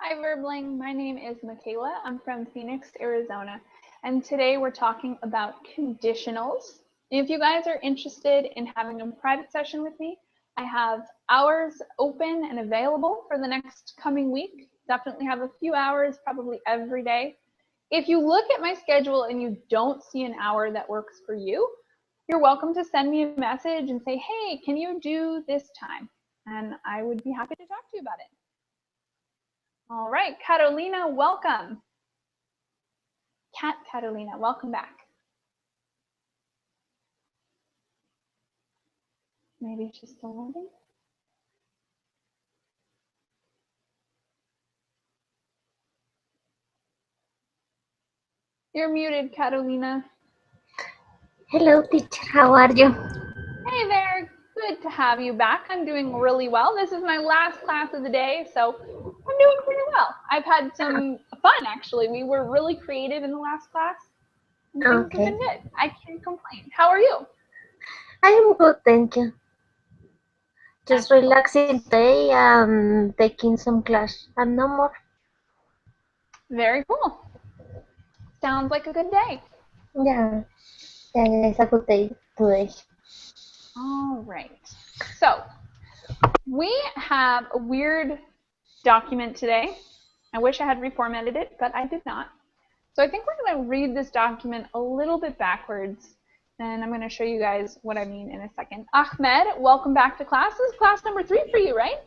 Hi Verbling, my name is Michaela. I'm from Phoenix, Arizona, and today we're talking about conditionals. If you guys are interested in having a private session with me, I have hours open and available for the next coming week. Definitely have a few hours, probably every day. If you look at my schedule and you don't see an hour that works for you, you're welcome to send me a message and say, hey, can you do this time? And I would be happy to talk to you about it. All right, Carolina, welcome. Catalina, welcome back. Maybe she's still loading. You're muted, Catalina. Hello, teacher. How are you? Hey there. Good to have you back. I'm doing really well. This is my last class of the day, so I'm doing pretty well. I've had some fun, actually. We were really creative in the last class, and things have been good. I can't complain. How are you? I am good, thank you. Just Excellent. relaxing today and taking some class, and no more. Very cool. Sounds like a good day. Yeah, it's a good day today. All right. So we have a weird document today. I wish I had reformatted it, but I did not. So I think we're going to read this document a little bit backwards, and I'm going to show you guys what I mean in a second. Ahmed, welcome back to class. This is class number 3 for you, right?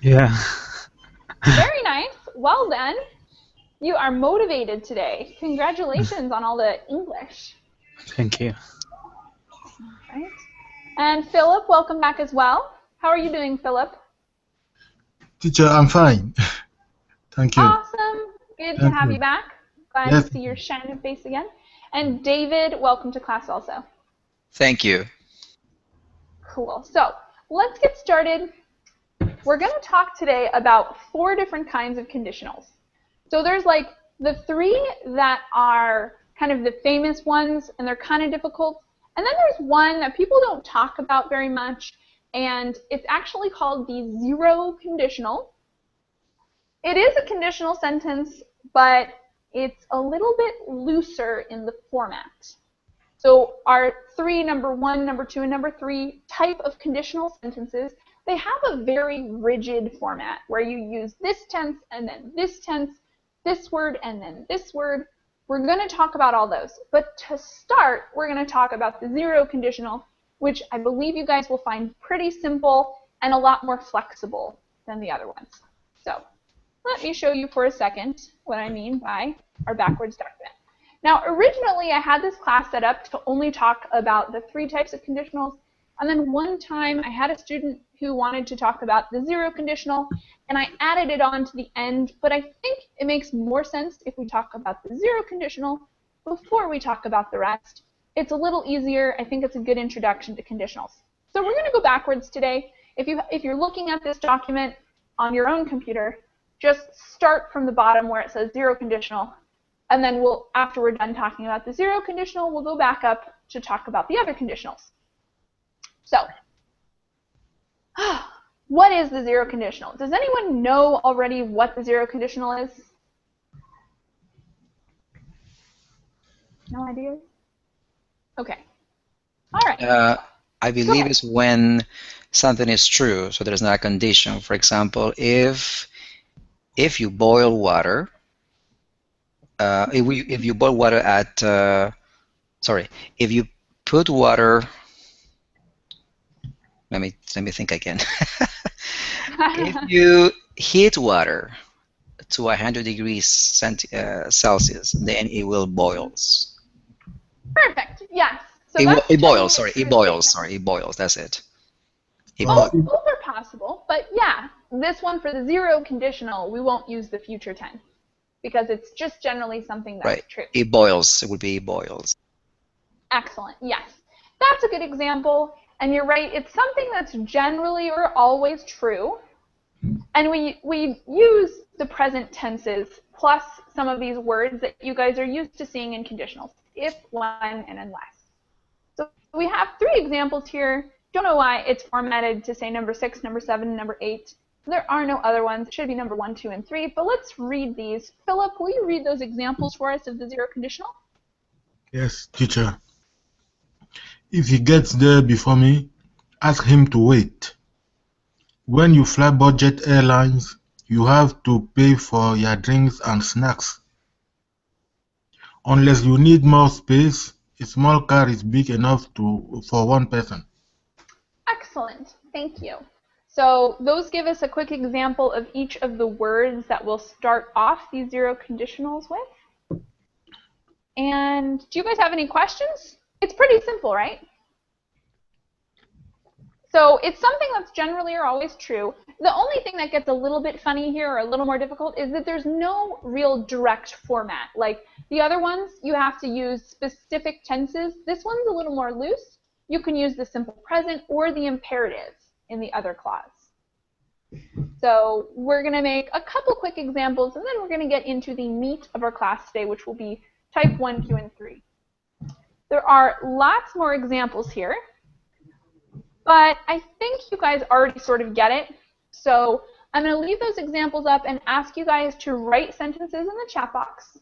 Yeah. Very nice. Well done. You are motivated today. Congratulations on all the English. Thank you. All right. And Philip, welcome back as well. How are you doing, Philip? Teacher, I'm fine. Thank you. Awesome. Good to have you back. Glad Yes. to see your shining face again. And David, welcome to class also. Thank you. Cool. So let's get started. We're going to talk today about 4 different kinds of conditionals. So there's like the 3 that are kind of the famous ones, and they're kind of difficult. And then there's one that people don't talk about very much, and it's actually called the zero conditional. It is a conditional sentence, but it's a little bit looser in the format. So our 3, number 1, number 2, and number 3 type of conditional sentences, they have a very rigid format where you use this tense and then this tense, this word and then this word. We're going to talk about all those. But to start, we're going to talk about the zero conditional, which I believe you guys will find pretty simple and a lot more flexible than the other ones. So let me show you for a second what I mean by our backwards document. Now, originally, I had this class set up to only talk about the 3 types of conditionals, and then one time I had a student who wanted to talk about the zero conditional, and I added it on to the end, but I think it makes more sense if we talk about the zero conditional before we talk about the rest. It's a little easier. I think it's a good introduction to conditionals. So we're going to go backwards today. If you're looking at this document on your own computer, just start from the bottom where it says zero conditional, and then after we're done talking about the zero conditional, we'll go back up to talk about the other conditionals. So, what is the zero conditional? Does anyone know already what the zero conditional is? No idea? Okay. All right. I believe it's when something is true, so there's not a condition. For example, if you boil water, if you boil water at, if you put water, let me think again. If you heat water to 100 degrees Celsius, then it will boil. Perfect. Yes. So it boils. Sorry, it boils. Sorry, it boils. That's it. Both are possible, but yeah, this one for the zero conditional, we won't use the future tense because it's just generally something that's true. It boils. It would be it boils. Excellent. Yes, that's a good example. And you're right. It's something that's generally or always true. And we use the present tenses plus some of these words that you guys are used to seeing in conditionals: if, when, and unless. So we have 3 examples here. Don't know why it's formatted to say number 6, number 7, number 8. There are no other ones. It should be number 1, 2, and 3, but let's read these. Philip, will you read those examples for us of the zero conditional? Yes, teacher. If he gets there before me, ask him to wait. When you fly budget airlines, you have to pay for your drinks and snacks. Unless you need more space, a small car is big enough for one person. Excellent. Thank you. So those give us a quick example of each of the words that we'll start off these zero conditionals with. And do you guys have any questions? It's pretty simple, right? So it's something that's generally or always true. The only thing that gets a little bit funny here or a little more difficult is that there's no real direct format. Like the other ones, you have to use specific tenses. This one's a little more loose. You can use the simple present or the imperative in the other clause. So we're going to make a couple quick examples, and then we're going to get into the meat of our class today, which will be type 1, 2, and 3. There are lots more examples here, but I think you guys already sort of get it. So I'm going to leave those examples up and ask you guys to write sentences in the chat box.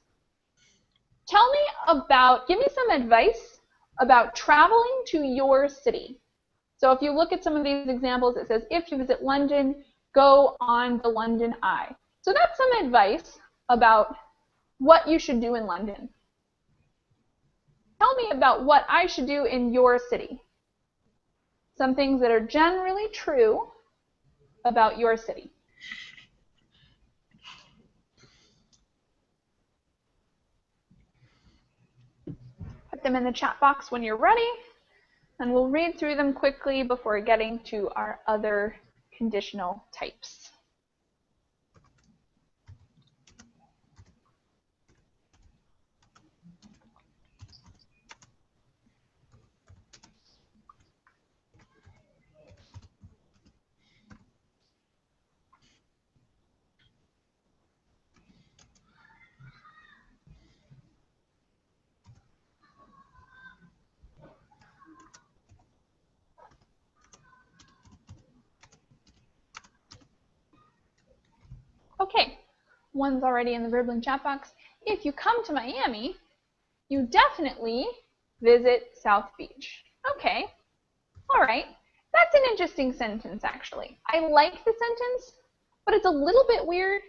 Give me some advice about traveling to your city. So if you look at some of these examples, it says, if you visit London, go on the London Eye. So that's some advice about what you should do in London. Tell me about what I should do in your city. Some things that are generally true about your city. Put them in the chat box when you're ready, and we'll read through them quickly before getting to our other conditional types. Okay, one's already in the Verbling chat box. If you come to Miami, you definitely visit South Beach. Okay, all right. That's an interesting sentence, actually. I like the sentence, but it's a little bit weird.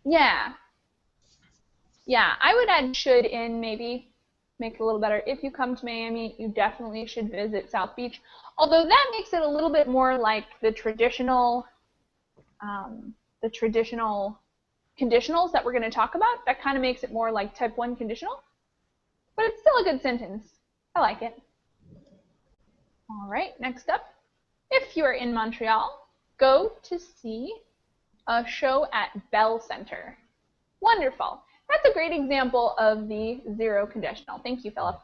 Yeah, I would add should in maybe, make it a little better. If you come to Miami, you definitely should visit South Beach. Although that makes it a little bit more like the traditional conditionals that we're going to talk about. That kind of makes it more like type 1 conditional. But it's still a good sentence. I like it. All right, next up. If you are in Montreal, go to see a show at Bell Center. Wonderful. That's a great example of the zero conditional. Thank you, Philip.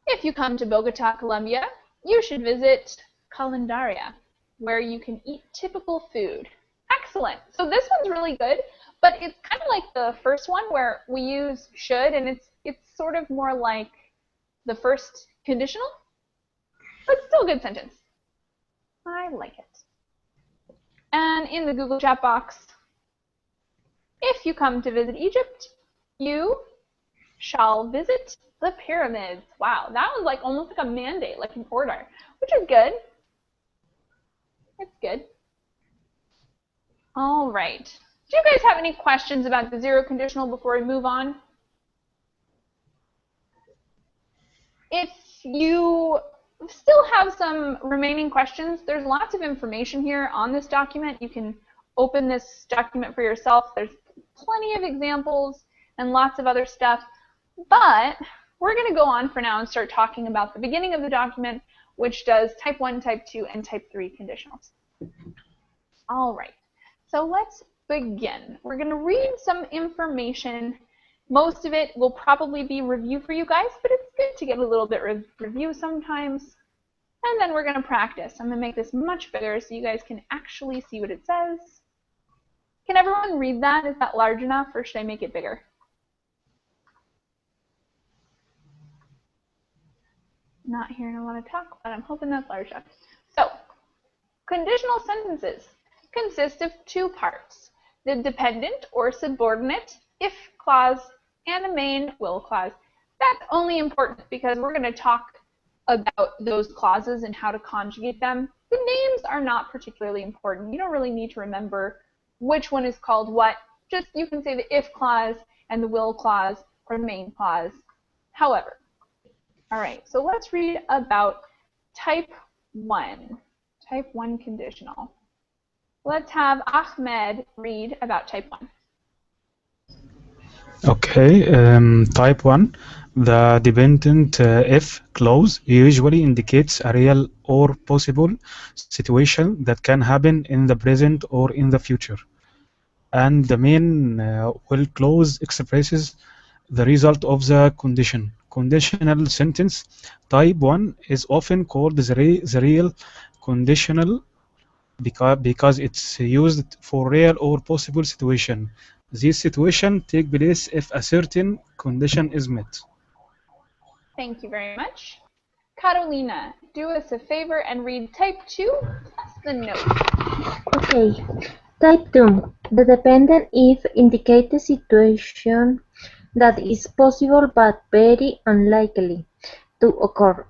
If you come to Bogota, Colombia, you should visit Calendaria, where you can eat typical food. Excellent. So this one's really good, but it's kind of like the first one where we use should, and it's sort of more like the first conditional, but still a good sentence. I like it. And in the Google chat box, if you come to visit Egypt, you shall visit the pyramids. Wow, that was like almost like a mandate, like an order, which is good. It's good. All right. Do you guys have any questions about the zero conditional before we move on? If you still have some remaining questions, there's lots of information here on this document. You can open this document for yourself. There's plenty of examples and lots of other stuff. But we're going to go on for now and start talking about the beginning of the document, which does type 1, type 2, and type 3 conditionals. All right. So let's begin. We're going to read some information. Most of it will probably be review for you guys, but it's good to get a little bit of review sometimes. And then we're going to practice. I'm going to make this much bigger so you guys can actually see what it says. Can everyone read that? Is that large enough, or should I make it bigger? Not hearing a lot of talk, but I'm hoping that's large enough. So Conditional sentences consist of two parts, the dependent or subordinate if clause and the main will clause. That's only important because we're going to talk about those clauses and how to conjugate them. The names are not particularly important. You don't really need to remember which one is called what. Just you can say the if clause and the will clause or the main clause. However, all right, so let's read about type 1. Type 1 conditional. Let's have Ahmed read about type 1. Okay, type 1. The dependent if clause usually indicates a real or possible situation that can happen in the present or in the future. And the main will clause expresses the result of the condition. Conditional sentence type 1 is often called the real conditional because it's used for real or possible situation. These situations take place if a certain condition is met. Thank you very much. Carolina, do us a favor and read type 2 plus the note. Okay. Type 2. The dependent if indicates a situation that is possible but very unlikely to occur.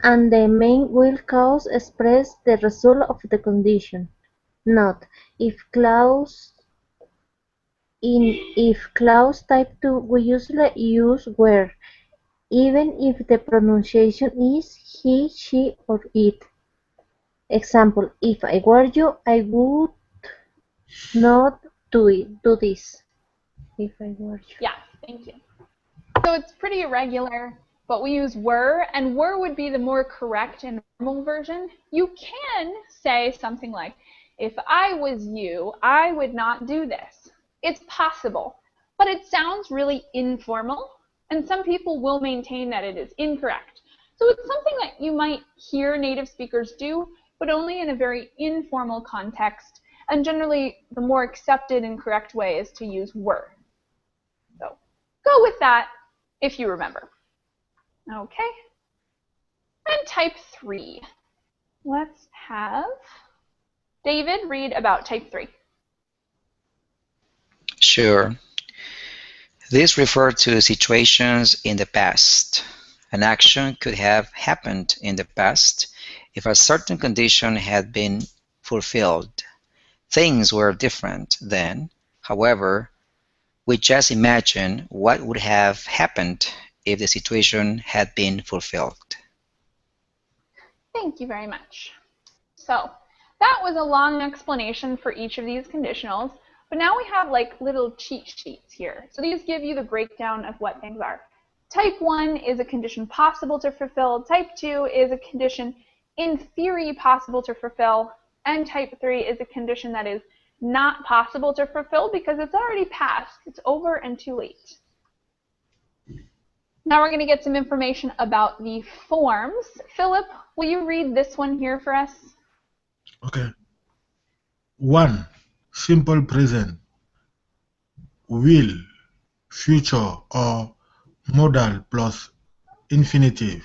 And the main will clause express the result of the condition. Note: if clause type 2, we usually use were, even if the pronunciation is he, she, or it. Example: if I were you, I would not do this. If I were you. Yeah, thank you. So it's pretty irregular, but we use were, and were would be the more correct and normal version. You can say something like, if I was you, I would not do this. It's possible, but it sounds really informal, and some people will maintain that it is incorrect. So it's something that you might hear native speakers do, but only in a very informal context, and generally the more accepted and correct way is to use were. So go with that if you remember. Okay. And type 3. Let's have David read about type 3. Sure. These refer to situations in the past. An action could have happened in the past if a certain condition had been fulfilled. Things were different then. However, we just imagine what would have happened if the situation had been fulfilled. Thank you very much. So that was a long explanation for each of these conditionals, but now we have like little cheat sheets here. So these give you the breakdown of what things are. Type 1 is a condition possible to fulfill. Type 2 is a condition in theory possible to fulfill. And type 3 is a condition that is not possible to fulfill because it's already passed. It's over and too late. Now we're going to get some information about the forms. Philip, will you read this one here for us? Okay. 1. Simple present. Will, future, or modal plus infinitive.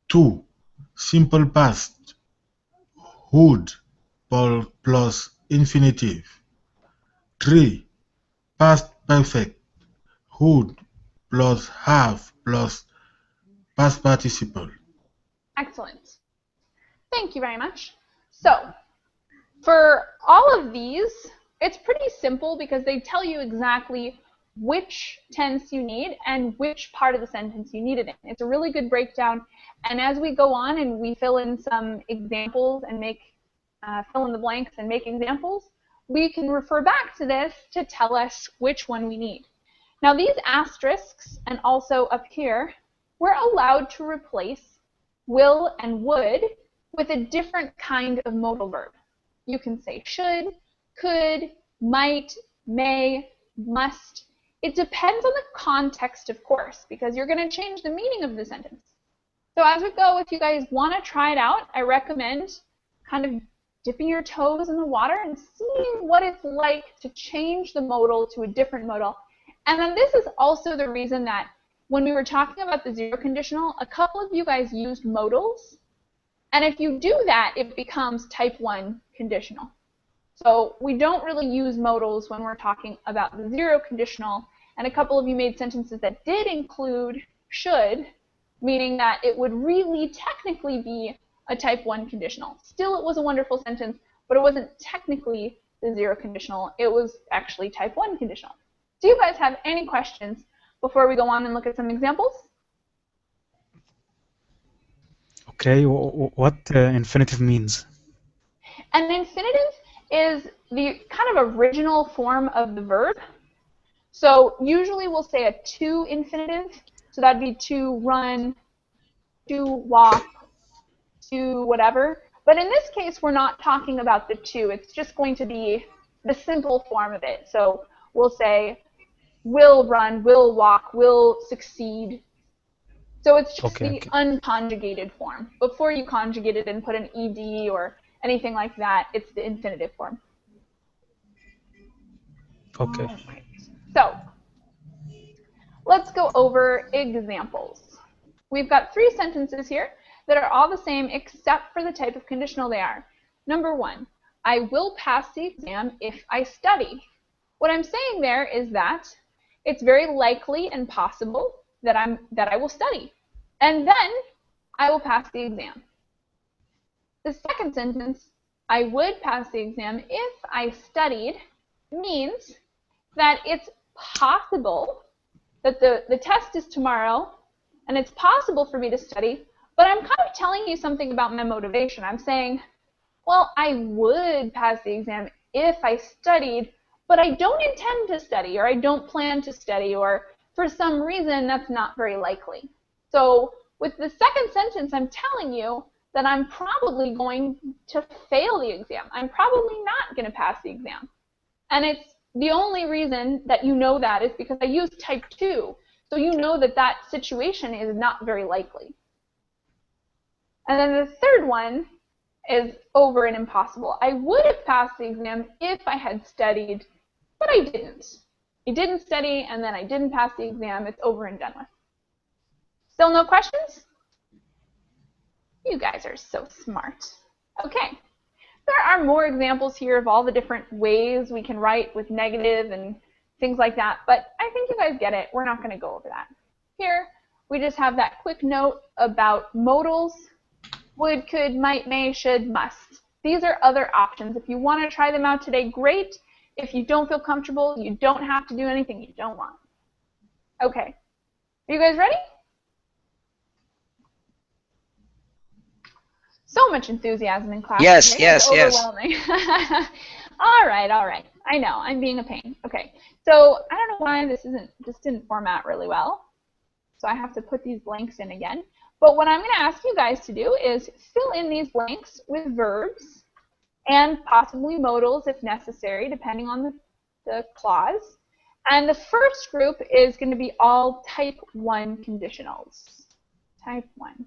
2. Simple past. Would plus infinitive. 3. Past perfect. Would plus have plus past participle. Excellent. Thank you very much. So for all of these, it's pretty simple because they tell you exactly which tense you need and which part of the sentence you need it in. It's a really good breakdown. And as we go on and we fill in some examples and make fill in the blanks and make examples, we can refer back to this to tell us which one we need. Now these asterisks and also up here, we're allowed to replace will and would with a different kind of modal verb. You can say should, could, might, may, must. It depends on the context, of course, because you're going to change the meaning of the sentence. So as we go, if you guys want to try it out, I recommend kind of dipping your toes in the water and seeing what it's like to change the modal to a different modal. And then this is also the reason that when we were talking about the zero conditional, a couple of you guys used modals. And if you do that, it becomes type 1 conditional. So we don't really use modals when we're talking about the zero conditional, and a couple of you made sentences that did include should, meaning that it would really technically be a type 1 conditional. Still, it was a wonderful sentence, but it wasn't technically the zero conditional. It was actually type 1 conditional. Do you guys have any questions before we go on and look at some examples? Okay, what infinitive means? An infinitive is the kind of original form of the verb. So usually we'll say a to infinitive. So that'd be to run, to walk, to whatever. But in this case, we're not talking about the to. It's just going to be the simple form of it. So we'll say will run, will walk, will succeed. So it's just the unconjugated form. Before you conjugate it and put an ed or anything like that, it's the infinitive form. Okay. Right. So let's go over examples. We've got 3 sentences here that are all the same except for the type of conditional they are. Number 1, I will pass the exam if I study. What I'm saying there is that it's very likely and possible that I will study. And then I will pass the exam. The second sentence, I would pass the exam if I studied, means that it's possible that the test is tomorrow, and it's possible for me to study, but I'm kind of telling you something about my motivation. I'm saying, well, I would pass the exam if I studied, but I don't intend to study, or I don't plan to study, or for some reason that's not very likely. So with the second sentence, I'm telling you that I'm probably going to fail the exam. I'm probably not going to pass the exam. And it's the only reason that you know that is because I used type 2. So you know that that situation is not very likely. And then the third one is over and impossible. I would have passed the exam if I had studied, but I didn't. I didn't study, and then I didn't pass the exam. It's over and done with. Still no questions? You guys are so smart. Okay. There are more examples here of all the different ways we can write with negative and things like that, but I think you guys get it. We're not going to go over that. Here, we just have that quick note about modals: would, could, might, may, should, must. These are other options. If you want to try them out today, great. If you don't feel comfortable, you don't have to do anything you don't want. Okay. Are you guys ready? So much enthusiasm in class. Yes, today. yes, It's yes. overwhelming. All right, all right. I know, I'm being a pain. Okay, so I don't know why this didn't format really well. So I have to put these blanks in again. But what I'm going to ask you guys to do is fill in these blanks with verbs and possibly modals if necessary, depending on the clause. And the first group is going to be all type 1 conditionals. Type 1.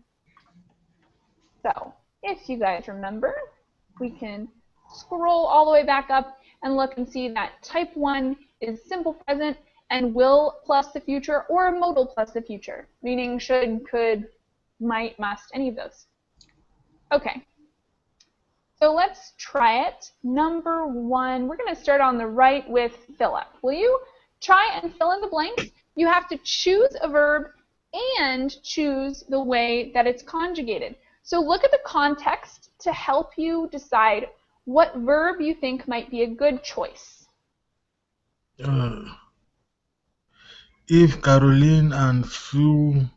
So if you guys remember, we can scroll all the way back up and look and see that type 1 is simple present and will plus the future, or a modal plus the future, meaning should, could, might, must, any of those. Okay, so let's try it. Number 1, we're going to start on the right with fill up. Will you try and fill in the blanks? You have to choose a verb and choose the way that it's conjugated. So look at the context to help you decide what verb you think might be a good choice. If Caroline and Sue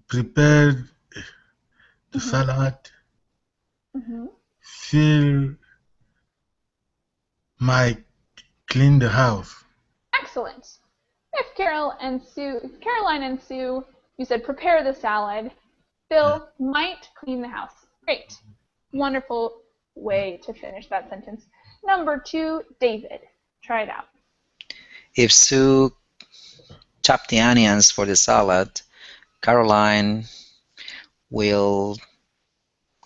prepared the salad, Phil might clean the house. Excellent. If Caroline and Sue, you said prepare the salad, Phil might clean the house. Great. Wonderful way to finish that sentence. Number 2, David. Try it out. If Sue chopped the onions for the salad, Caroline will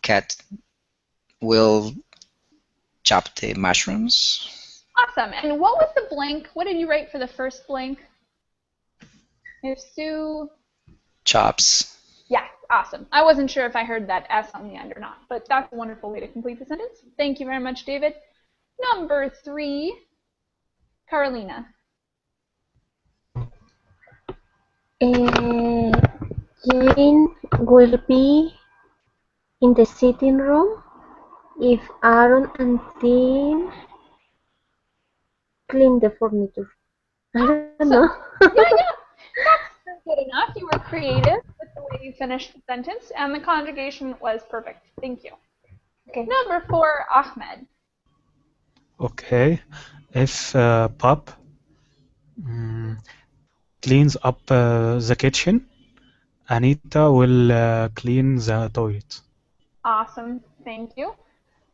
chop the mushrooms. Awesome. And what was the blank? What did you write for the first blank? If Sue... Chops. Yes, awesome. I wasn't sure if I heard that S on the end or not, but that's a wonderful way to complete the sentence. Thank you very much, David. Number 3, Carolina. Jane will be in the sitting room if Aaron and Tim clean the furniture. I don't know. Yeah. That's good enough. You were creative with the way you finished the sentence, and the conjugation was perfect. Thank you. Okay. Number 4, Ahmed. Okay. If Pop cleans up the kitchen, Anita will clean the toilet. Awesome. Thank you.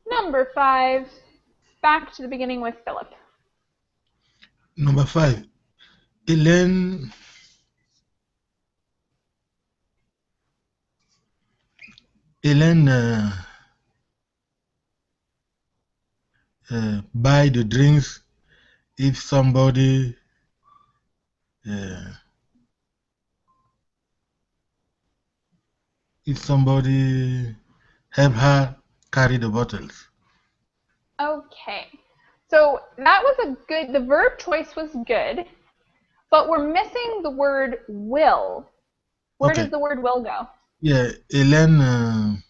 Number 5, back to the beginning with Philip. Number 5. Elaine buy the drinks if somebody help her carry the bottles. Okay. So that was the verb choice was good, but we're missing the word will. Where does the word will go? Yeah, Elaine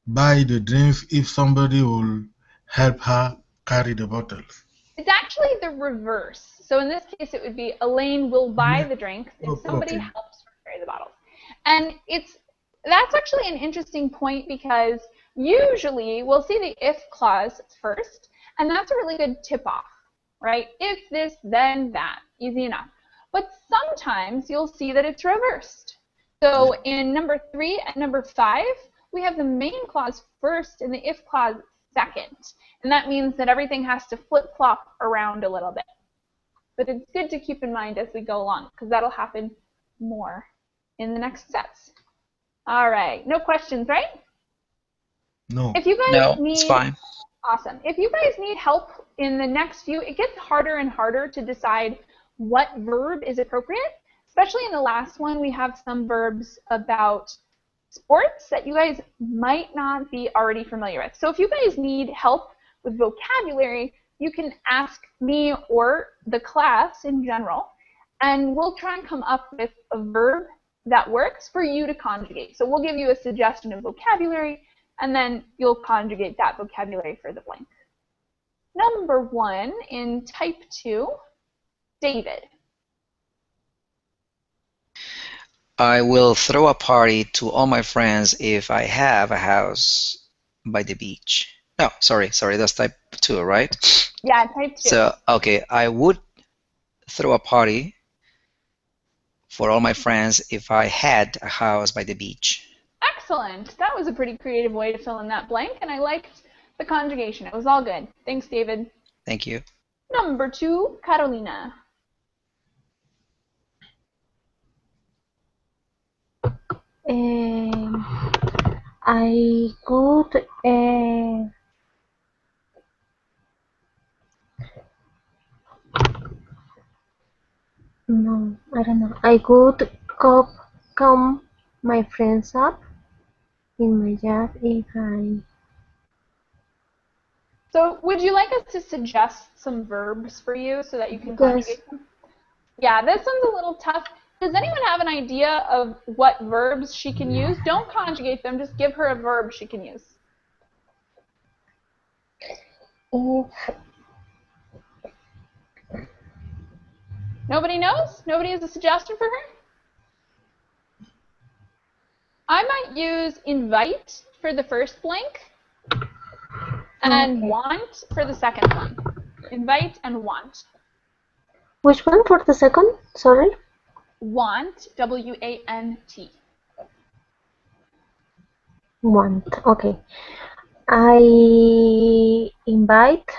buy the drinks if somebody will help her carry the bottles. It's actually the reverse. So in this case, it would be Elaine will buy the drinks if somebody helps her carry the bottles. And that's actually an interesting point because usually we'll see the if clause first, and that's a really good tip-off, right? If this, then that. Easy enough. But sometimes you'll see that it's reversed. So in number 3 and number 5, we have the main clause first and the if clause second. And that means that everything has to flip-flop around a little bit. But it's good to keep in mind as we go along, because that'll happen more in the next steps. All right. No questions, right? No. If you guys No, need, it's fine. Awesome. If you guys need help in the next few, it gets harder and harder to decide what verb is appropriate. Especially in the last one, we have some verbs about sports that you guys might not be already familiar with. So if you guys need help with vocabulary, you can ask me or the class in general, and we'll try and come up with a verb that works for you to conjugate. So we'll give you a suggestion of vocabulary, and then you'll conjugate that vocabulary for the blank. Number 1 in type 2, David. I will throw a party to all my friends if I have a house by the beach. No, sorry, that's type 2, right? Yeah, type 2. So, okay, I would throw a party for all my friends if I had a house by the beach. Excellent. That was a pretty creative way to fill in that blank, and I liked the conjugation. It was all good. Thanks, David. Thank you. Number 2, Carolina. I could no, I don't know. I could come my friends up in my job if I. So would you like us to suggest some verbs for you so that you can Yes. conjugate them? Yeah, this one's a little tough. Does anyone have an idea of what verbs she can use? Don't conjugate them, just give her a verb she can use. If Nobody knows? Nobody has a suggestion for her? I might use invite for the first blank and want for the second one. Invite and want. Which one for the second? Sorry. Want, W-A-N-T. Want. Okay. I invite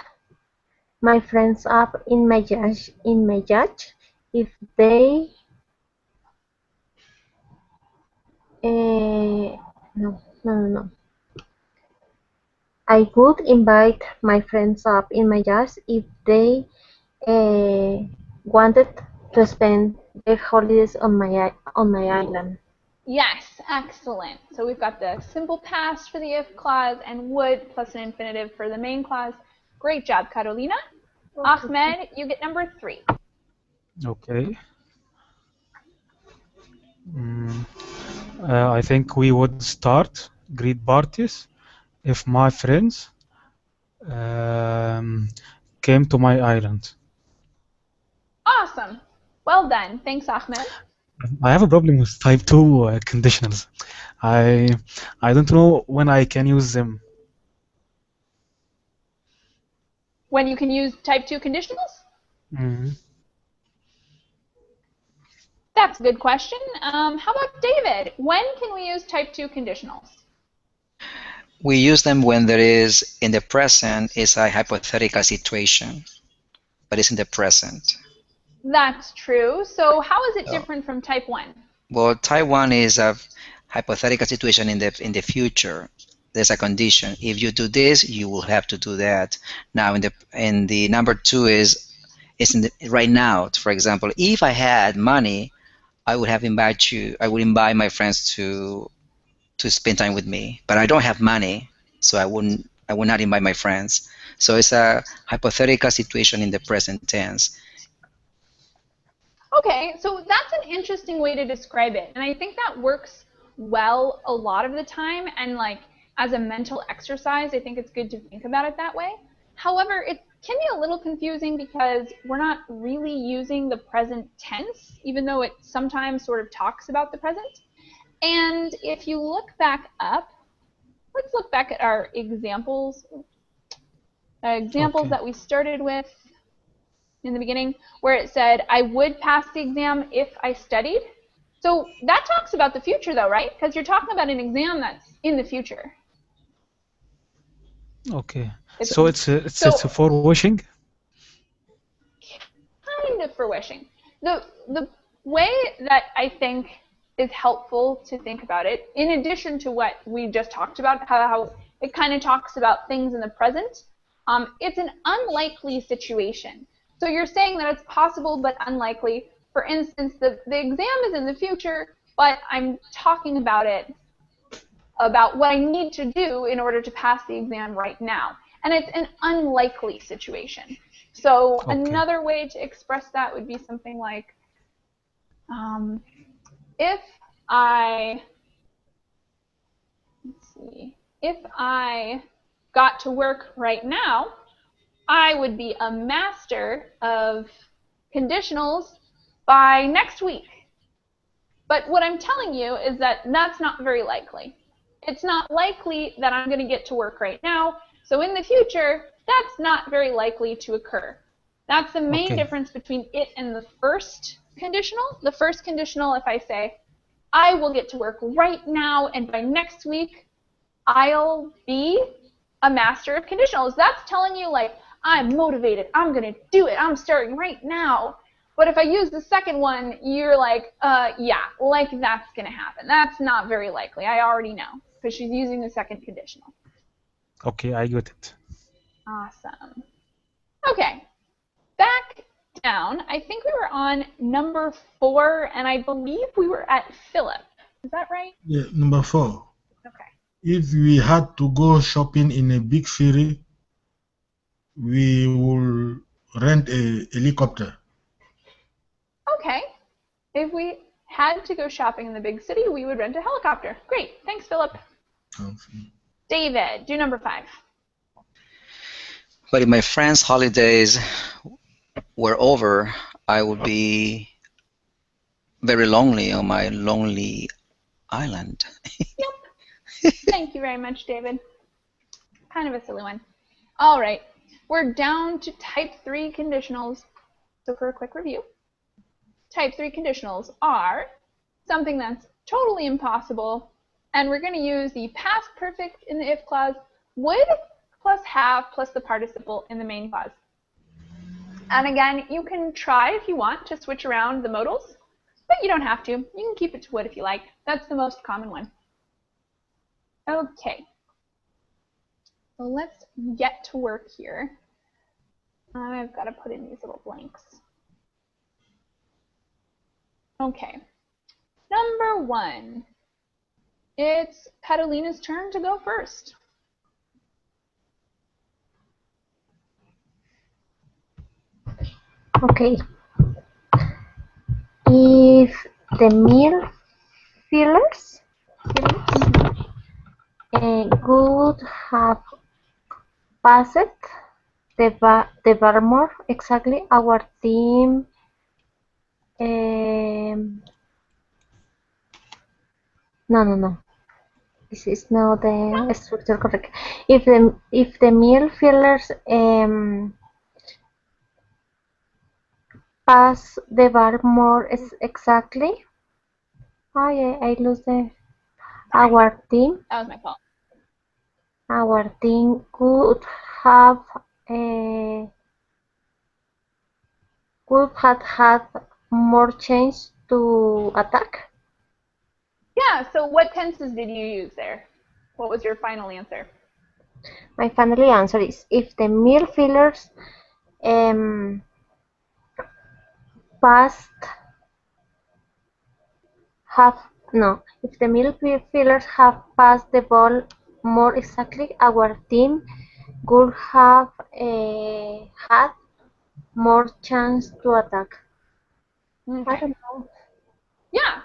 my friends up in my yacht if they no. I would invite my friends up in my house if they wanted to spend their holidays on my island. Yes, excellent. So we've got the simple past for the if clause and would plus an infinitive for the main clause. Great job, Carolina. Ahmed, you get number 3. Okay. Mm, I think we would start greet parties if my friends um, came to my island. Awesome. Well done. Thanks, Ahmed. I have a problem with type 2 conditionals. I I don't know when I can use them. When you can use type 2 conditionals? Mhm. That's a good question. How about David? When can we use type 2 conditionals? We use them when there is, in the present, is a hypothetical situation, but it's in the present. That's true. So how is it So, different from type 1? well, type 1 is a hypothetical situation in the future. There's a condition. If you do this, you will have to do that. Now, in the number 2 is in the right now. For example, if I had money, I would have invite you. I would invite my friends to spend time with me. But I don't have money, so I wouldn't. I would not invite my friends. So it's a hypothetical situation in the present tense. Okay, so that's an interesting way to describe it. And I think that works well a lot of the time. And like as a mental exercise, I think it's good to think about it that way. However, it can be a little confusing because we're not really using the present tense, even though it sometimes sort of talks about the present. And if you look back up, let's look back at our examples. Examples Okay. that we started with in the beginning, where it said, I would pass the exam if I studied. So that talks about the future, though, right? Because you're talking about an exam that's in the future. Okay. It's, So it's so for wishing. kind of for wishing. The way that I think is helpful to think about it, in addition to what we just talked about, how it kind of talks about things in the present, it's an unlikely situation. So you're saying that it's possible but unlikely. For instance, the exam is in the future, but I'm talking about it, about what I need to do in order to pass the exam right now. And it's an unlikely situation. So Okay. another way to express that would be something like, if I, let's see, if I got to work right now, I would be a master of conditionals by next week. But what I'm telling you is that that's not very likely. It's not likely that I'm going to get to work right now. So in the future, that's not very likely to occur. That's the main Okay. difference between it and the first conditional. The first conditional, if I say, I will get to work right now and by next week, I'll be a master of conditionals. That's telling you, like, I'm motivated. I'm going to do it. I'm starting right now. But if I use the second one, you're like, yeah, like that's going to happen. That's not very likely. I already know because she's using the second conditional. Okay, I got it. Awesome. Okay, back down. I think we were on number 4, and I believe we were at Philip. Is that right? Yeah, number 4. Okay. If we had to go shopping in a big city, we will rent a helicopter. Okay. If we had to go shopping in the big city, we would rent a helicopter. Great. Thanks, Philip. David, do number 5. But if my friends' holidays were over, I would be very lonely on my lonely island. Yep. Thank you very much, David. Kind of a silly one. All right. We're down to type 3 conditionals. So for a quick review, type 3 conditionals are something that's totally impossible, and we're going to use the past perfect in the if clause, would plus have plus the participle in the main clause. And again, you can try if you want to switch around the modals, but you don't have to. You can keep it to would if you like. That's the most common one. Okay. So let's get to work here. I've got to put in these little blanks. Okay. Number 1. It's Catalina's turn to go first. Okay. If the meal fillers would have passed the Barmore exactly, our team no. This is not the structure correct. If the meal fillers pass the bar more exactly, I lose the our team. That was my fault. Our team could have uh, could have had more chance to attack. Yeah, so what tenses did you use there? What was your final answer? My final answer is if the meal fillers passed if the meal fillers have passed the ball more exactly, our team would have had more chance to attack. Okay. I don't know. Yeah.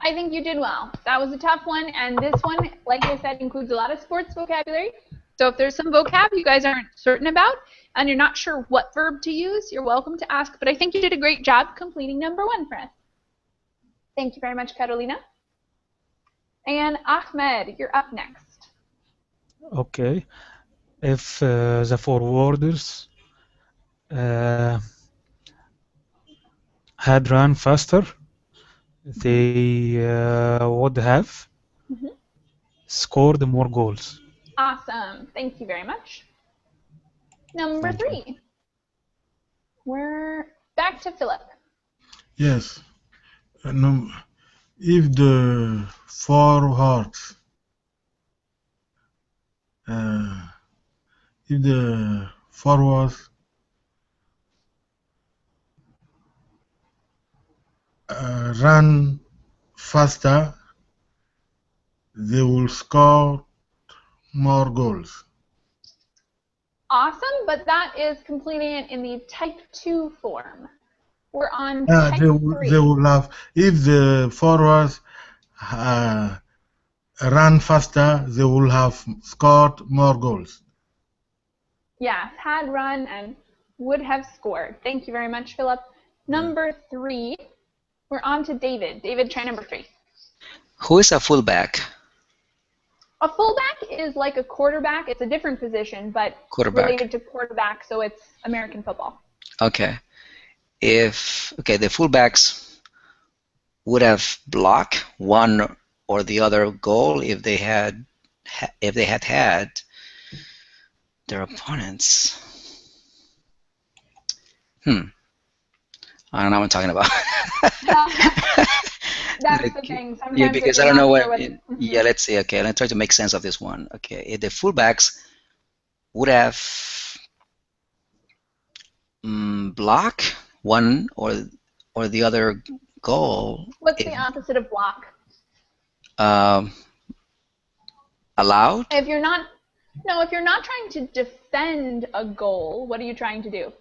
I think you did well. That was a tough one, and this one, like I said, includes a lot of sports vocabulary. So if there's some vocab you guys aren't certain about, and you're not sure what verb to use, you're welcome to ask, but I think you did a great job completing number 1 for us. Thank you very much, Carolina. And Ahmed, you're up next. Okay. If the forwarders had run faster, they would have scored more goals. Awesome. Thank you very much. Number Thank you. 3. We're back to Philip. Yes. If the forwards run faster, they will score more goals. Awesome, but that is completing it in the type 2 form. We're on type 3. They will have, if the forwards run faster, they will have scored more goals. Yes, had run and would have scored. Thank you very much, Philip. Number 3, we're on to David. David, try number 3. Who is a fullback? A fullback is like a quarterback. It's a different position, but related to quarterback, so it's American football. Okay. The fullbacks would have blocked one or the other goal if they had had their opponents. I don't know what I'm talking about. That's the thing. Sometimes yeah, because I don't know what. Yeah, let's see. Okay, let's try to make sense of this one. Okay, if the fullbacks would have blocked one or the other goal. What's the opposite of block? Allowed. If you're not trying to defend a goal, what are you trying to do?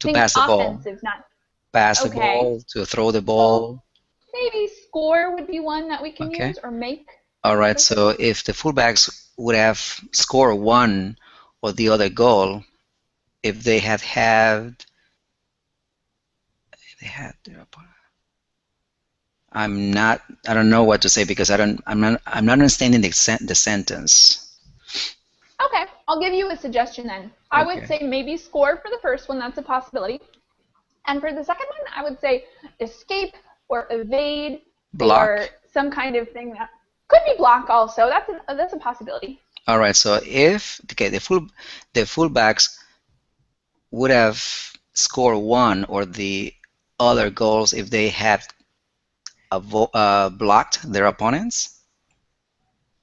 To pass the ball. Not pass the ball, to throw the ball. Maybe score would be one that we can use, or make. All right, so if the fullbacks would have scored one or the other goal, if they had I don't know what to say because I'm not understanding the sentence. Okay, I'll give you a suggestion then. I would say maybe score for the first one, that's a possibility. And for the second one, I would say escape or evade, block, or some kind of thing that could be block also. That's a possibility. All right, so if the fullbacks would have scored one or the other goals if they had blocked their opponents.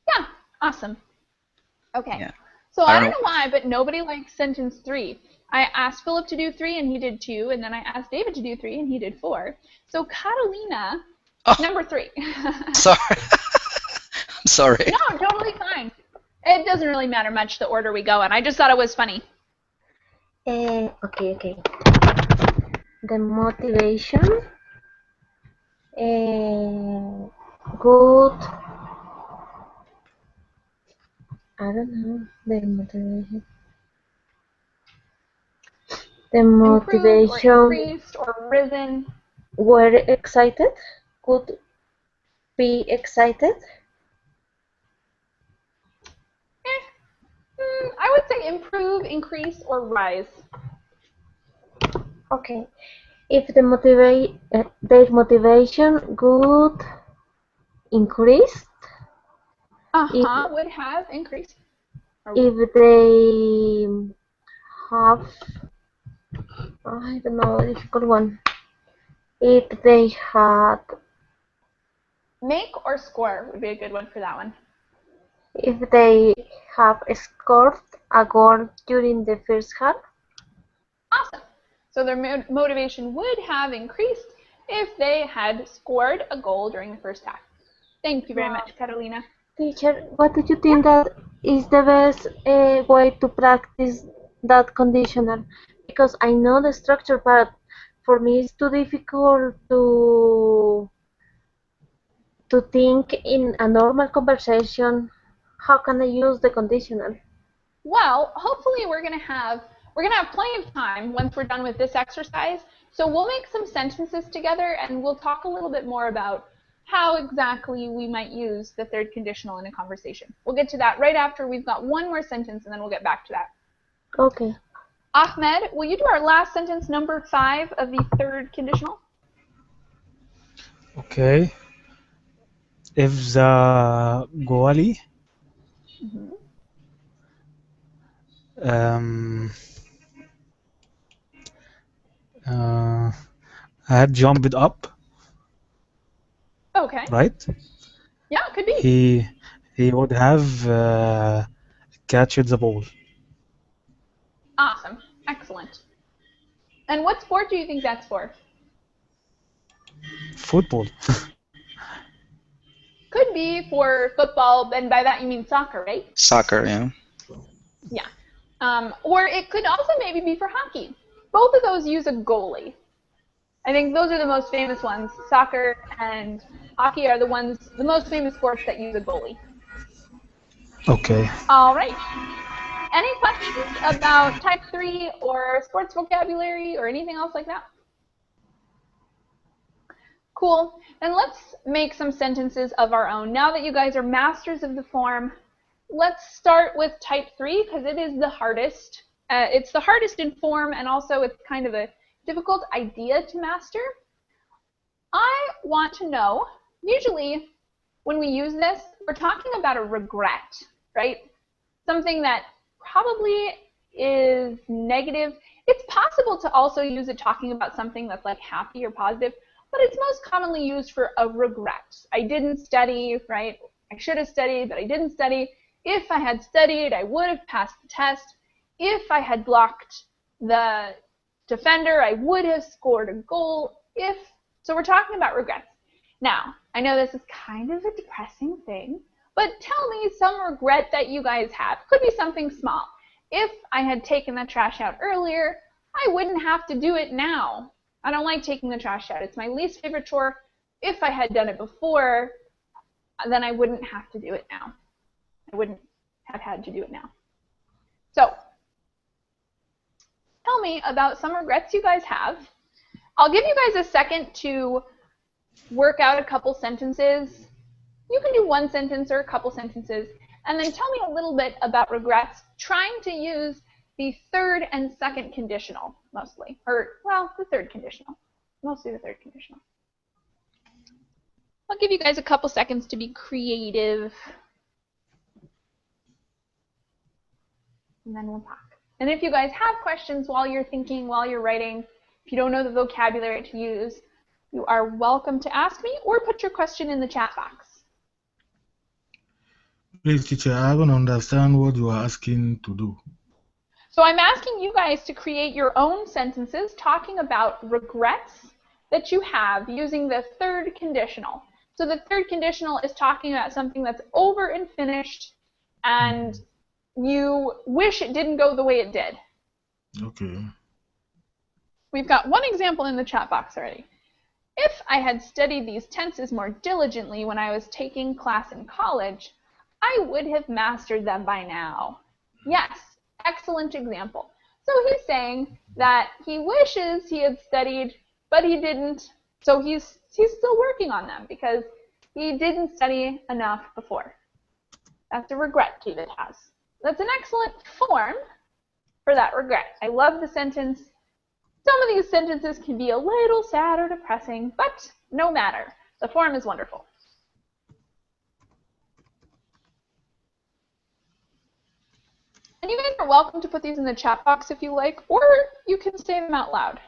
Yeah, awesome. Okay. Yeah. So I don't know why, but nobody likes sentence 3. I asked Philip to do 3 and he did 2, and then I asked David to do 3 and he did 4. So Catalina, number 3. Sorry. I'm sorry. No, totally fine. It doesn't really matter much the order we go in. I just thought it was funny. Okay. The motivation, good. I don't know the motivation. The motivation. Improved or increased or risen. Were excited. Could be excited. I would say improve, increase, or rise. Okay. If the their motivation would increase. Would have increased. If they have, I don't know, a difficult one. If they had. Make or score would be a good one for that one. If they have scored a goal during the first half. Awesome. So their motivation would have increased if they had scored a goal during the first half. Thank you very much, Catalina. Teacher, what do you think that is the best way to practice that conditional? Because I know the structure, but for me it's too difficult to think in a normal conversation. How can I use the conditional? Well, hopefully we're gonna have plenty of time once we're done with this exercise. So we'll make some sentences together and we'll talk a little bit more about how exactly we might use the third conditional in a conversation. We'll get to that right after we've got one more sentence and then we'll get back to that. Okay. Ahmed, will you do our last sentence, number 5 of the third conditional? Okay. If the goalie had jumped up, Okay. right? Yeah, it could be. He would have catched the ball. Awesome. Excellent. And what sport do you think that's for? Football. Could be for football, and by that you mean soccer, right? Soccer, yeah. Yeah. Or it could also maybe be for hockey. Both of those use a goalie. I think those are the most famous ones. Soccer and hockey are the most famous sports that use a goalie. Okay. All right. Any questions about type 3 or sports vocabulary or anything else like that? Cool. Then let's make some sentences of our own. Now that you guys are masters of the form, let's start with type 3 because it is the hardest. It's the hardest in form and also it's kind of a difficult idea to master. I want to know, usually when we use this, we're talking about a regret, right? Something that probably is negative. It's possible to also use it talking about something that's like happy or positive, but it's most commonly used for a regret. I didn't study, right? I should have studied, but I didn't study. If I had studied, I would have passed the test. If I had blocked the defender, I would have scored a goal. So we're talking about regrets. Now, I know this is kind of a depressing thing, but tell me some regret that you guys have. Could be something small. If I had taken the trash out earlier, I wouldn't have to do it now. I don't like taking the trash out. It's my least favorite chore. If I had done it before, then I wouldn't have to do it now. I wouldn't have had to do it now. So, tell me about some regrets you guys have. I'll give you guys a second to work out a couple sentences. You can do one sentence or a couple sentences, and then tell me a little bit about regrets, trying to use the third and second conditional, mostly. Or, well, the third conditional. Mostly the third conditional. I'll give you guys a couple seconds to be creative. And then we'll talk. And if you guys have questions while you're thinking, while you're writing, if you don't know the vocabulary to use, you are welcome to ask me or put your question in the chat box. Please, teacher, I haven't understand what you are asking to do. So I'm asking you guys to create your own sentences talking about regrets that you have using the third conditional. So the third conditional is talking about something that's over and finished and you wish it didn't go the way it did. Okay. We've got one example in the chat box already. If I had studied these tenses more diligently when I was taking class in college, I would have mastered them by now. Yes, excellent example. So he's saying that he wishes he had studied, but he didn't. So he's still working on them because he didn't study enough before. That's a regret David has. That's an excellent form for that regret. I love the sentence. Some of these sentences can be a little sad or depressing, but no matter. The form is wonderful. And you guys are welcome to put these in the chat box if you like, or you can say them out loud.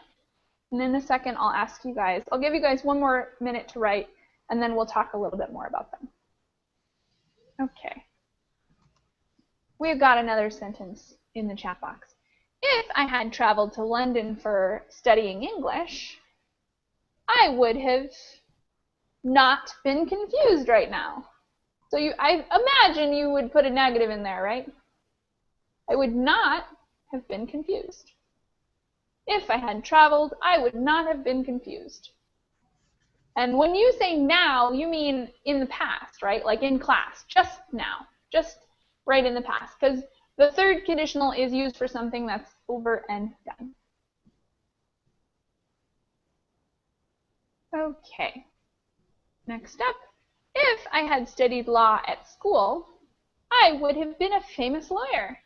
And in a second, I'll ask you guys, I'll give you guys one more minute to write, and then we'll talk a little bit more about them. Okay. We've got another sentence in the chat box. If I had traveled to London for studying English, I would have not been confused right now. So I imagine you would put a negative in there, right? I would not have been confused. If I had traveled, I would not have been confused. And when you say now, you mean in the past, right? Like in class, just now, just right in the past. Because the third conditional is used for something that's over and done. Okay. Next up. If I had studied law at school, I would have been a famous lawyer.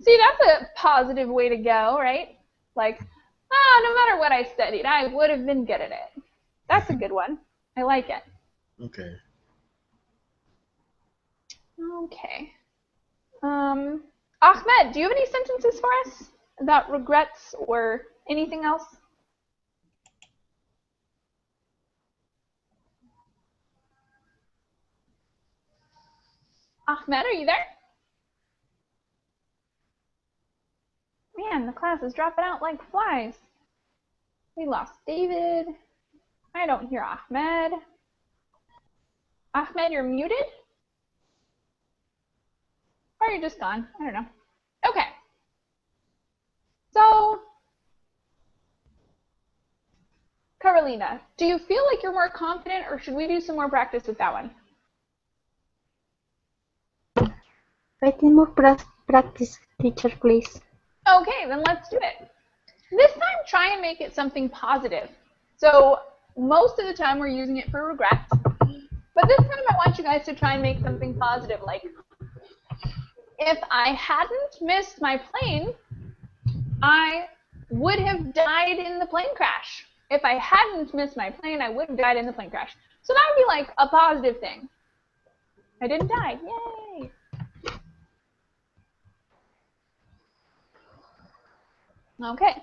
See, that's a positive way to go, right? Like, no matter what I studied, I would have been good at it. That's a good one. I like it. Okay. Okay. Ahmed, do you have any sentences for us about regrets or anything else? Ahmed, are you there? Man, the class is dropping out like flies. We lost David. I don't hear Ahmed. Ahmed, you're muted? Or you're just gone? I don't know. Okay. So, Carolina, do you feel like you're more confident, or should we do some more practice with that one? I think more practice, teacher, please. Okay, then let's do it. This time, try and make it something positive. So, most of the time, we're using it for regrets. But this time, I want you guys to try and make something positive, like, if I hadn't missed my plane, I would have died in the plane crash. If I hadn't missed my plane, I would have died in the plane crash. So that would be like a positive thing. I didn't die. Yay! Okay.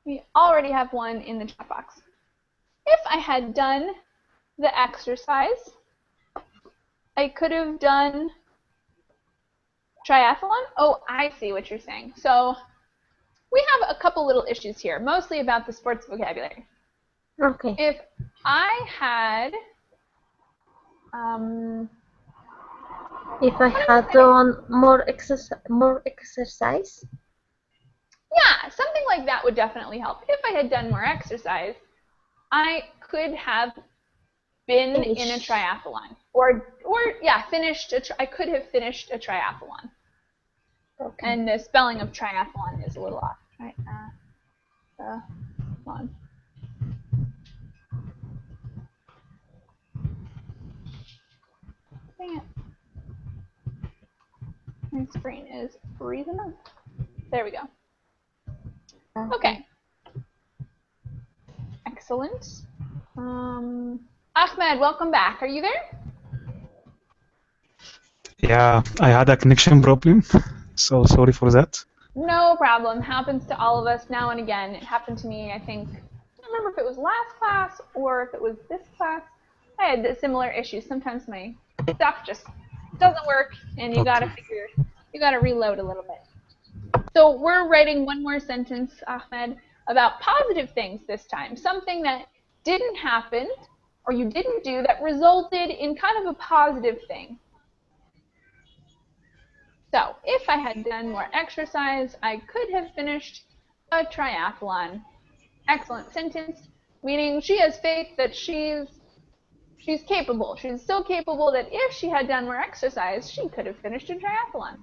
We already have one in the chat box. If I had done the exercise, I could have done triathlon. Oh, I see what you're saying. So we have a couple little issues here, mostly about the sports vocabulary. Okay. If I had, if I had done more exercise. Yeah, something like that would definitely help. If I had done more exercise, I could have been in a triathlon, or yeah, I could have finished a triathlon. Okay. And the spelling of triathlon is a little off. Triathlon. Dang it. My screen is freezing up. There we go. Okay. Excellent. Ahmed, welcome back. Are you there? Yeah, I had a connection problem, so sorry for that. No problem. Happens to all of us now and again. It happened to me, I think, I don't remember if it was last class or if it was this class. I had similar issues. Sometimes my stuff just doesn't work, and you gotta reload a little bit. So we're writing one more sentence, Ahmed, about positive things this time. Something that didn't happen or you didn't do that resulted in kind of a positive thing. So if I had done more exercise, I could have finished a triathlon. Excellent sentence, meaning she has faith that she's capable. She's so capable that if she had done more exercise, she could have finished a triathlon.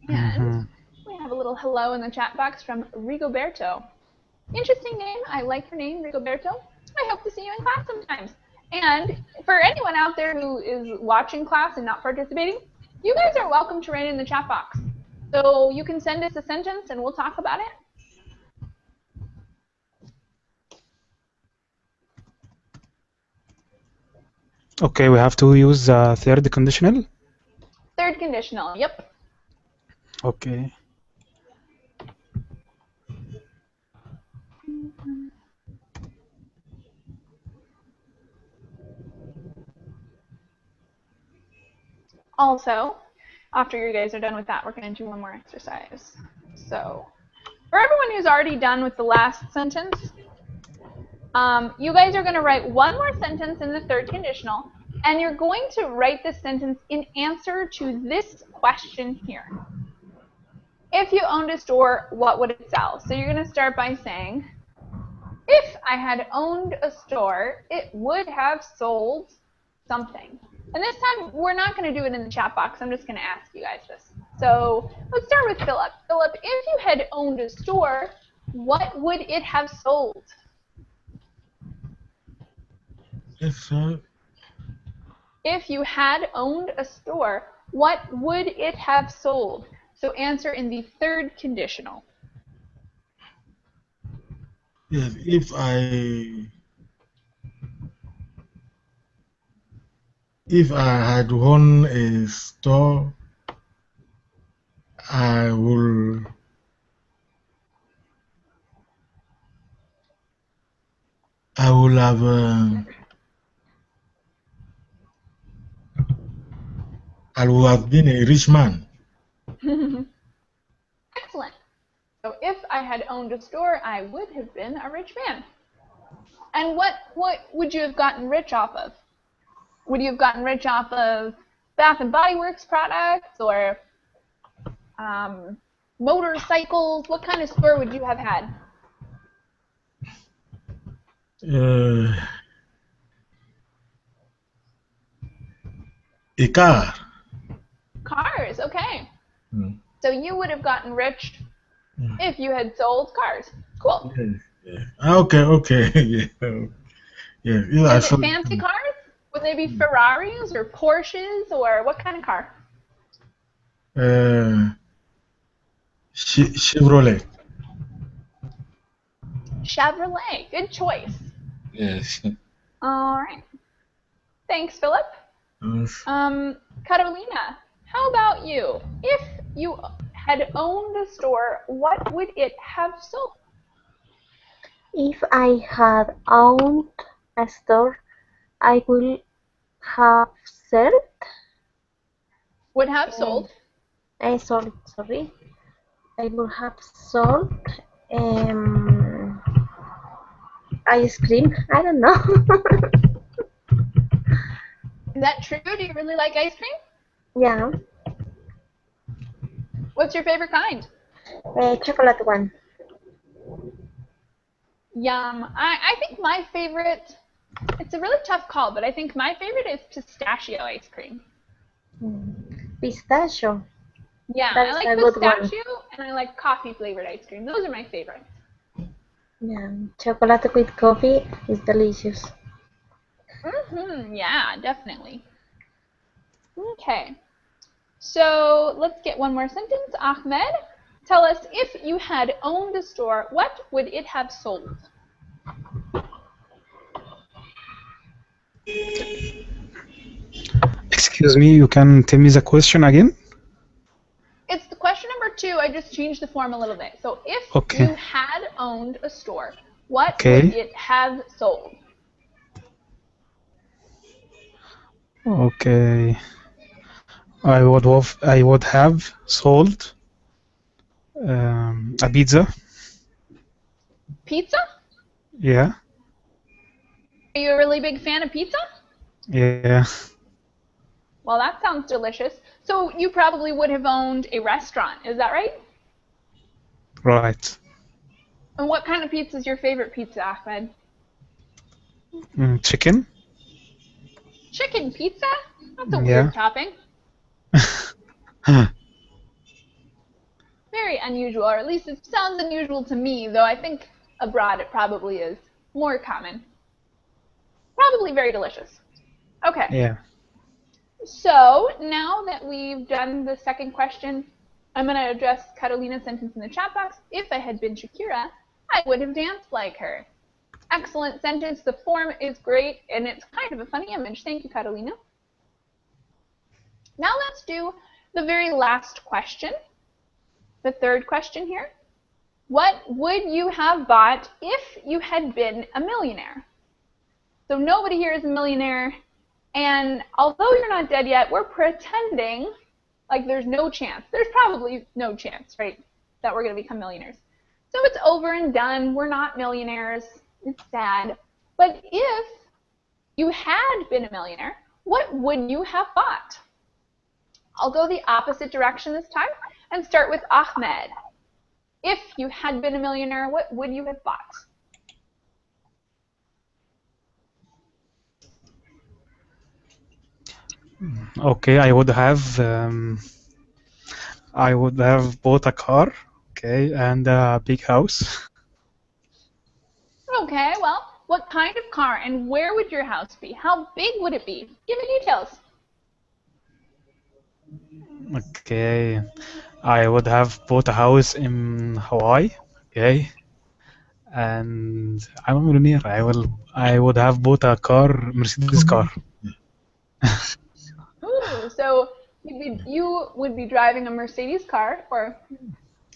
And we have a little hello in the chat box from Rigoberto. Interesting name. I like your name, Rigoberto. I hope to see you in class sometimes. And for anyone out there who is watching class and not participating, you guys are welcome to write in the chat box. So you can send us a sentence and we'll talk about it. Okay, we have to use the third conditional. Third conditional, yep. Okay. Also, after you guys are done with that, we're going to do one more exercise. So, for everyone who's already done with the last sentence, you guys are going to write one more sentence in the third conditional, and you're going to write this sentence in answer to this question here. If you owned a store, what would it sell? So you're going to start by saying, if I had owned a store, it would have sold something. And this time, we're not going to do it in the chat box. I'm just going to ask you guys this. So let's start with Philip. Philip, if you had owned a store, what would it have sold? Yes, sir. If you had owned a store, what would it have sold? So answer in the third conditional. Yes, if I had won a store, I will have been a rich man. Excellent. So if I had owned a store, I would have been a rich man. And what would you have gotten rich off of? Would you have gotten rich off of Bath and Body Works products or motorcycles? What kind of store would you have had? A car. Cars, okay. So you would have gotten rich if you had sold cars. Cool. Yes. Okay. Yeah. Is it fancy cars? Would they be Ferraris or Porsches or what kind of car? Chevrolet. Chevrolet. Good choice. Yes. All right. Thanks, Philip. Yes. Carolina, how about you? If you had owned a store, what would it have sold? If I had owned a store, I would have sold. Would have sold. Sorry. I would have sold ice cream. I don't know. Is that true? Do you really like ice cream? Yeah. What's your favorite kind? Chocolate one. Yum. I think my favorite, it's a really tough call, but I think my favorite is pistachio ice cream. Pistachio. Yeah, That's I like pistachio and I like coffee flavored ice cream. Those are my favorites. Yeah, chocolate with coffee is delicious. Yeah, definitely. Okay. So let's get one more sentence. Ahmed, tell us, if you had owned a store, what would it have sold? Excuse me, you can tell me the question again? It's the question number 2. I just changed the form a little bit. So if you had owned a store, what would it have sold? Okay. I would have sold a pizza. Pizza? Yeah. Are you a really big fan of pizza? Yeah. Well, that sounds delicious. So you probably would have owned a restaurant, is that right? Right. And what kind of pizza is your favorite pizza, Ahmed? Chicken. Chicken pizza? That's a Yeah. weird topping. Very unusual, or at least it sounds unusual to me, though I think abroad it probably is more common. Probably very delicious. Okay. Yeah. So now that we've done the second question, I'm going to address Carolina's sentence in the chat box. If I had been Shakira, I would have danced like her. Excellent sentence. The form is great, and it's kind of a funny image. Thank you, Carolina. Now let's do the very last question, the third question here. What would you have bought if you had been a millionaire? So nobody here is a millionaire, and although you're not dead yet, we're pretending like there's no chance. There's probably no chance, right, that we're going to become millionaires. So it's over and done. We're not millionaires. It's sad. But if you had been a millionaire, what would you have bought? I'll go the opposite direction this time and start with Ahmed. If you had been a millionaire, what would you have bought? Okay, I would have bought a car, okay, and a big house. Okay, well, what kind of car and where would your house be? How big would it be? Give me details. Okay, I would have bought a house in Hawaii, okay, and I'm a millionaire. I would have bought a car, Mercedes car. Ooh, so you would be driving a Mercedes car, or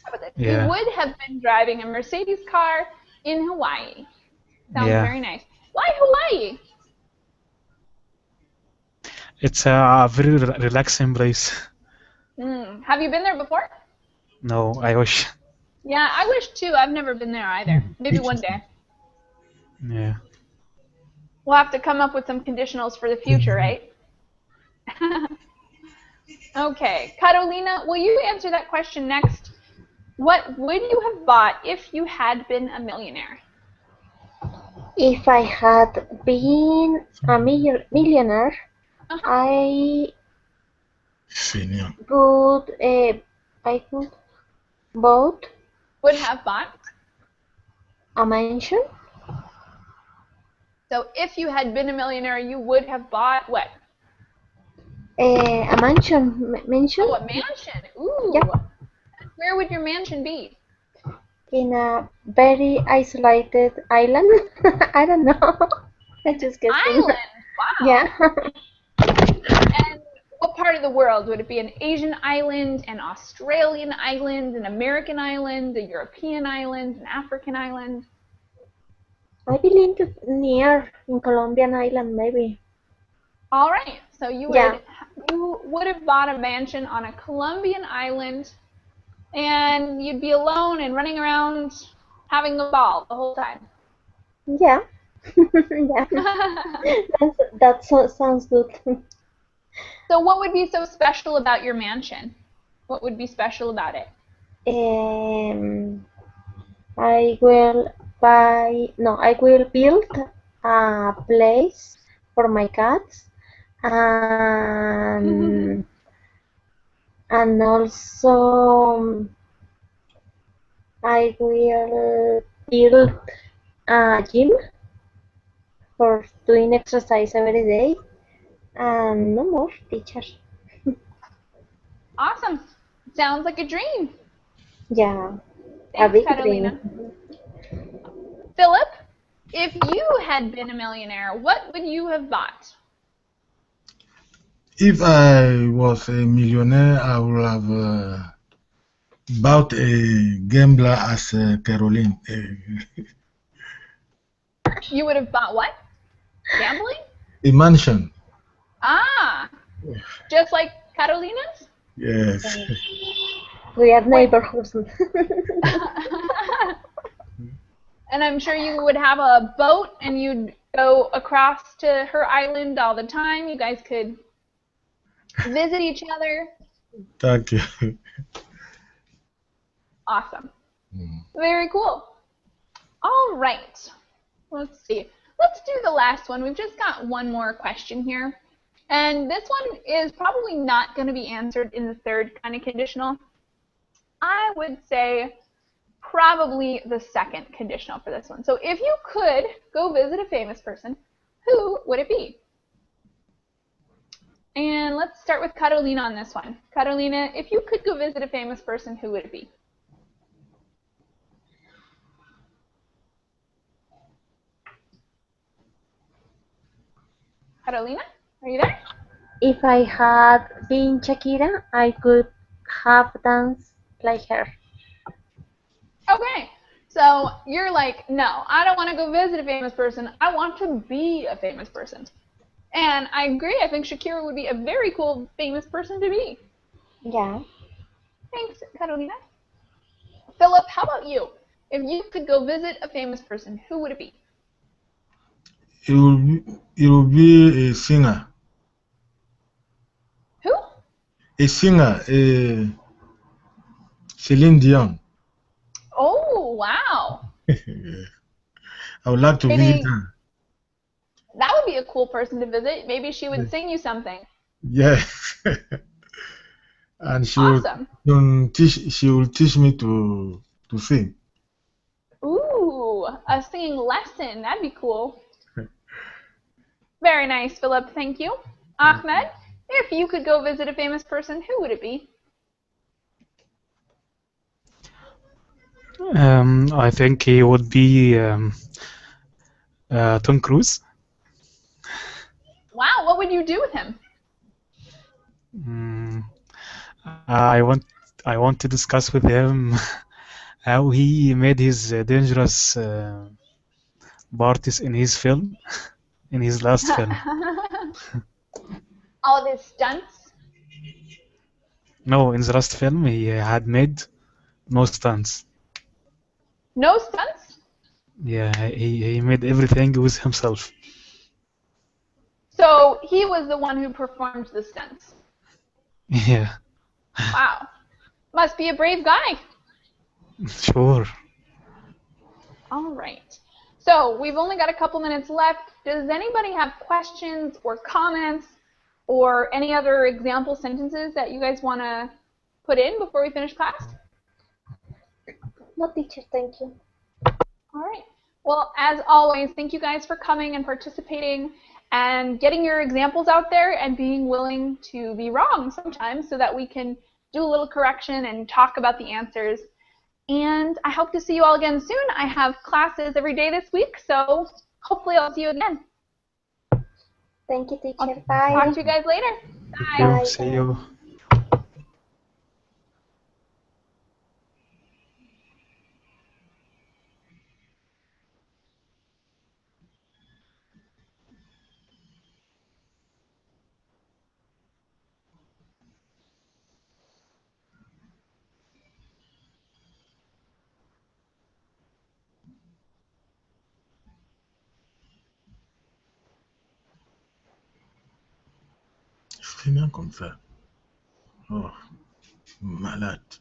how about this? You Yeah, would have been driving a Mercedes car in Hawaii. Sounds yeah. very nice. Why Hawaii? It's a very relaxing place. Have you been there before? No, I wish. Yeah, I wish too. I've never been there either. Maybe one day. Yeah. We'll have to come up with some conditionals for the future, right? Okay, Carolina, will you answer that question next? What would you have bought if you had been a millionaire? If I had been a millionaire, I Fainéant. I would bought Would have bought. a mansion. So if you had been a millionaire, you would have bought what? A mansion Oh, a mansion. Ooh. Yeah. Where would your mansion be? in a very isolated island. I don't know. I just guessing. Island. Wow. Yeah. And what part of the world? Would it be an Asian island, an Australian island, an American island, a European island, an African island? I believe near in Colombian island maybe. All right. So you would have bought a mansion on a Colombian island, and you'd be alone and running around having a ball the whole time. Yeah. Yeah. Sounds good. So what would be so special about your mansion? What would be special about it? I will build a place for my cats and also I will build a gym for doing exercise every day and no more teachers. Awesome. Sounds like a dream. Yeah, Thanks, a big Catalina. dream. Philip, if you had been a millionaire, what would you have bought? If I was a millionaire, I would have bought a gambler as Caroline. You would have bought what? Gambling? A mansion. Ah, just like Carolina's? Yes. We are Wait. neighborhoods. And I'm sure you would have a boat and you'd go across to her island all the time. You guys could visit each other. Thank you. Awesome. Very cool. All right. Let's see. Let's do the last one. We've just got one more question here. And this one is probably not going to be answered in the third kind of conditional. I would say probably the second conditional for this one. So if you could go visit a famous person, who would it be? And let's start with Carolina on this one. Carolina, if you could go visit a famous person, who would it be? Carolina, are you there? If I had been Shakira, I could have danced like her. Okay, so you're like, no, I don't want to go visit a famous person. I want to be a famous person. And I agree. I think Shakira would be a very cool famous person to be. Yeah. Thanks, Carolina. Philip, how about you? If you could go visit a famous person, who would it be? It will be a singer. Who? A singer, Celine Dion. Oh, wow. I would like to visit Maybe her. that would be a cool person to visit. Maybe she would sing you something. Yes. And Awesome. she will teach me to sing. Ooh, a singing lesson. That'd be cool. Very nice, Philip. Thank you. Ahmed, if you could go visit a famous person, who would it be? I think he would be Tom Cruise. Wow, what would you do with him? Mm, I want I want to discuss with him how he made his dangerous parties in his film, in his last film. All of his stunts? No, in the last film he had made no stunts. No stunts? Yeah, he made everything with himself. So he was the one who performed the stunts. Yeah, Wow. Must be a brave guy. sure. All right. So we've only got a couple minutes left. Does anybody have questions or comments or any other example sentences that you guys want to put in before we finish class? No, teacher, thank you. All right. Well, as always, thank you guys for coming and participating and getting your examples out there and being willing to be wrong sometimes so that we can do a little correction and talk about the answers. And I hope to see you all again soon. I have classes every day this week, so hopefully I'll see you again. Thank you, teacher. I'll Bye. talk to you guys later. Thank Bye. you. See you. Female confirm. Oh, malade.